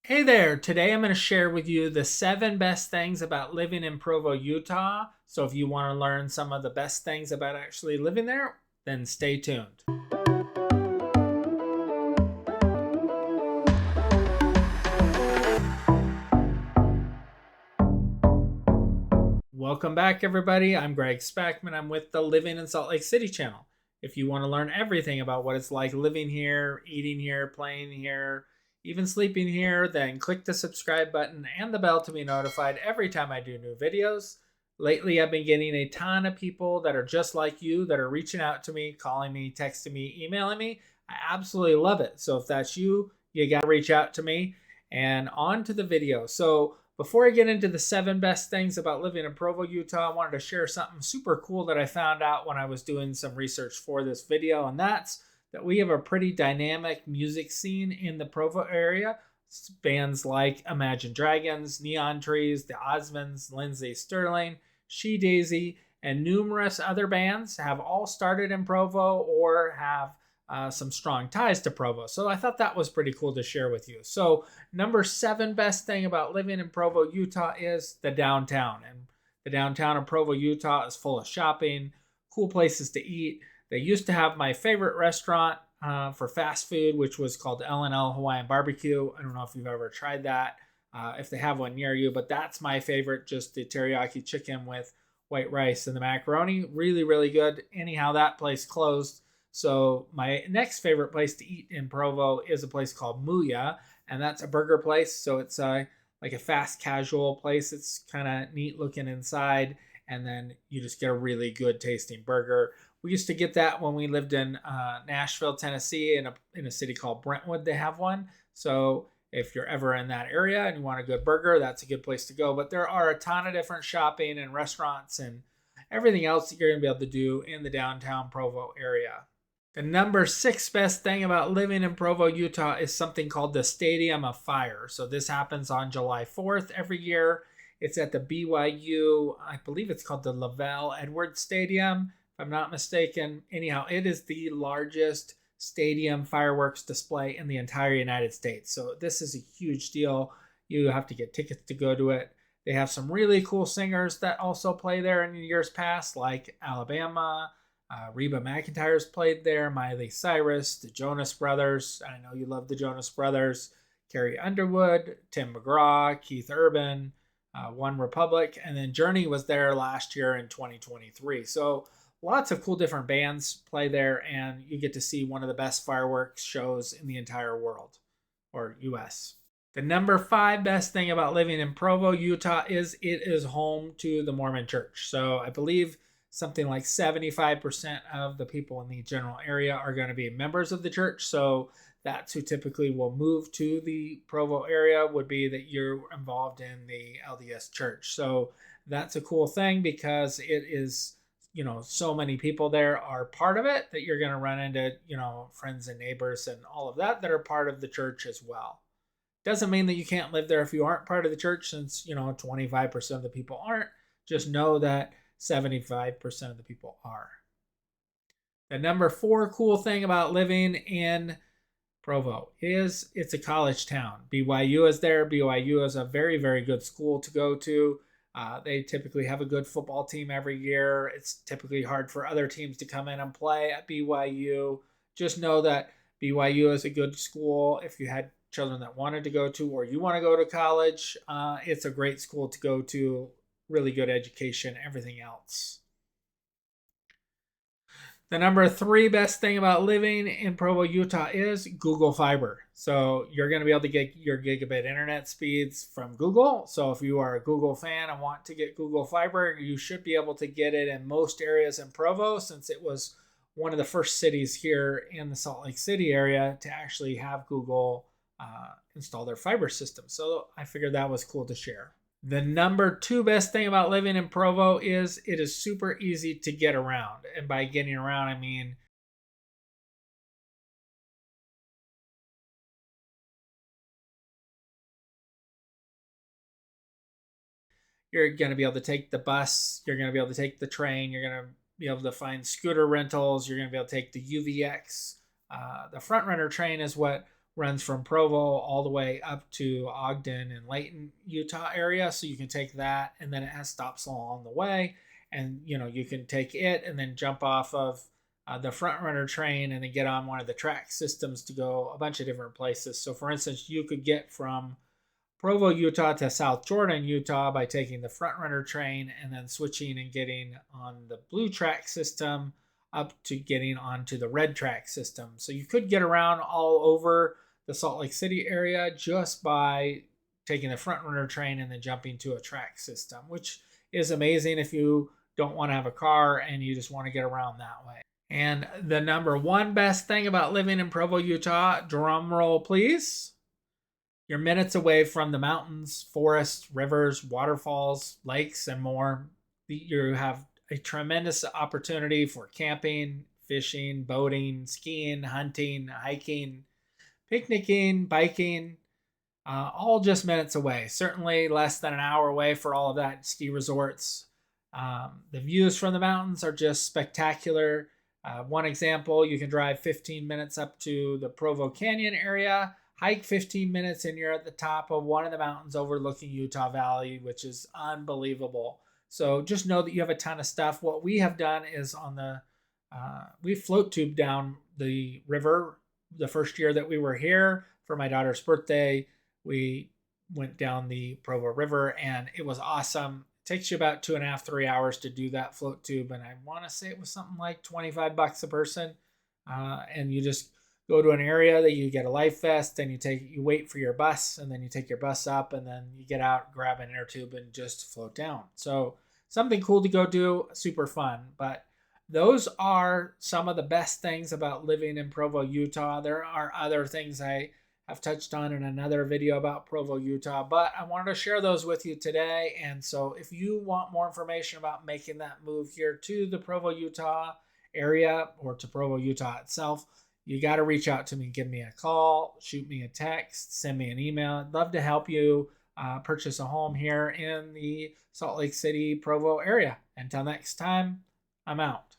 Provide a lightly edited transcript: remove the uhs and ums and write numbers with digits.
Hey there, today I'm going to share with you the 7 best things about living in Provo, Utah. So if you want to learn some of the best things about actually living there, then stay tuned. Welcome back, everybody. I'm Greg Spackman. I'm with the Living in Salt Lake City channel. If you want to learn everything about what it's like living here, eating here, playing here, even sleeping here, then click the subscribe button and the bell to be notified every time I do new videos. Lately, I've been getting a ton of people that are just like you that are reaching out to me, calling me, texting me, emailing me. I absolutely love it. So if that's you, you got to reach out to me. And on to the video. So before I get into the 7 best things about living in Provo, Utah, I wanted to share something super cool that I found out when I was doing some research for this video, and that's that we have a pretty dynamic music scene in the Provo area. Bands like Imagine Dragons, Neon Trees, The Osmonds, Lindsey Sterling, She Daisy, and numerous other bands have all started in Provo or have some strong ties to Provo. So I thought that was pretty cool to share with you. So number 7 best thing about living in Provo, Utah is the downtown. And the downtown of Provo, Utah is full of shopping, cool places to eat. They used to have my favorite restaurant for fast food, which was called L&L Hawaiian Barbecue. I don't know if you've ever tried that, if they have one near you, but that's my favorite, just the teriyaki chicken with white rice and the macaroni. Really, really good. Anyhow, that place closed. So my next favorite place to eat in Provo is a place called Muya, and that's a burger place. So it's like a fast casual place. It's kind of neat looking inside, and then you just get a really good tasting burger. We used to get that when we lived in Nashville, Tennessee, in a city called Brentwood. They have one. So if you're ever in that area and you want a good burger, that's a good place to go. But there are a ton of different shopping and restaurants and everything else that you're going to be able to do in the downtown Provo area. The number 6 best thing about living in Provo, Utah is something called the Stadium of Fire. So this happens on July 4th every year. It's at the BYU, I believe it's called the Lavelle Edwards Stadium, if I'm not mistaken. Anyhow, it is the largest stadium fireworks display in the entire United States. So this is a huge deal. You have to get tickets to go to it. They have some really cool singers that also play there in years past, like Alabama. Reba McEntire's played there, Miley Cyrus, the Jonas Brothers. I know you love the Jonas Brothers. Carrie Underwood, Tim McGraw, Keith Urban, One Republic, and then Journey was there last year in 2023. So lots of cool different bands play there, and you get to see one of the best fireworks shows in the entire world, or US. The number 5 best thing about living in Provo, Utah is it is home to the Mormon Church. So I believe something like 75% of the people in the general area are going to be members of the church. So that's who typically will move to the Provo area, would be that you're involved in the LDS church. So that's a cool thing because it is, so many people there are part of it that you're going to run into, friends and neighbors and all of that are part of the church as well. Doesn't mean that you can't live there if you aren't part of the church, since, 25% of the people aren't. Just know that 75% of the people are. The number 4 cool thing about living in Provo is it's a college town. BYU is there. BYU is a very, very good school to go to. They typically have a good football team every year. It's typically hard for other teams to come in and play at BYU. Just know that BYU is a good school. If you had children that wanted to go to, or you want to go to college, it's a great school to go to. Really good education, everything else. The number 3 best thing about living in Provo, Utah is Google Fiber. So you're going to be able to get your gigabit internet speeds from Google. So if you are a Google fan and want to get Google Fiber, you should be able to get it in most areas in Provo, since it was one of the first cities here in the Salt Lake City area to actually have Google install their fiber system. So I figured that was cool to share. The number 2 best thing about living in Provo is it is super easy to get around. And by getting around, I mean you're going to be able to take the bus, you're going to be able to take the train, you're going to be able to find scooter rentals, you're going to be able to take the UVX. The front runner train is what runs from Provo all the way up to Ogden and Layton, Utah area. So you can take that, and then it has stops along the way, and you can take it and then jump off of the front runner train and then get on one of the track systems to go a bunch of different places. So for instance, you could get from Provo, Utah to South Jordan, Utah by taking the front runner train and then switching and getting on the blue track system up to getting onto the red track system. So you could get around all over the Salt Lake City area just by taking the front runner train and then jumping to a track system, which is amazing if you don't want to have a car and you just want to get around that way. And the number one best thing about living in Provo, Utah, drum roll please, you're minutes away from the mountains, forests, rivers, waterfalls, lakes, and more. You have a tremendous opportunity for camping, fishing, boating, skiing, hunting, hiking, picnicking, biking, all just minutes away. Certainly less than an hour away for all of that ski resorts. The views from the mountains are just spectacular. One example, you can drive 15 minutes up to the Provo Canyon area, hike 15 minutes, and you're at the top of one of the mountains overlooking Utah Valley, which is unbelievable. So just know that you have a ton of stuff. What we have done is we float tube down the river the first year that we were here for my daughter's birthday. We went down the Provo River and it was awesome. It takes you about 2.5, 3 hours to do that float tube. And I want to say it was something like $25 a person. And you just go to an area that you get a life vest and you wait for your bus, and then you take your bus up, and then you get out, grab an air tube, and just float down. So something cool to go do, super fun. But those are some of the best things about living in Provo, Utah. There are other things I have touched on in another video about Provo, Utah, but I wanted to share those with you today. And so if you want more information about making that move here to the Provo, Utah area or to Provo, Utah itself, you got to reach out to me. Give me a call, shoot me a text, send me an email. I'd love to help you purchase a home here in the Salt Lake City, Provo area. Until next time, I'm out.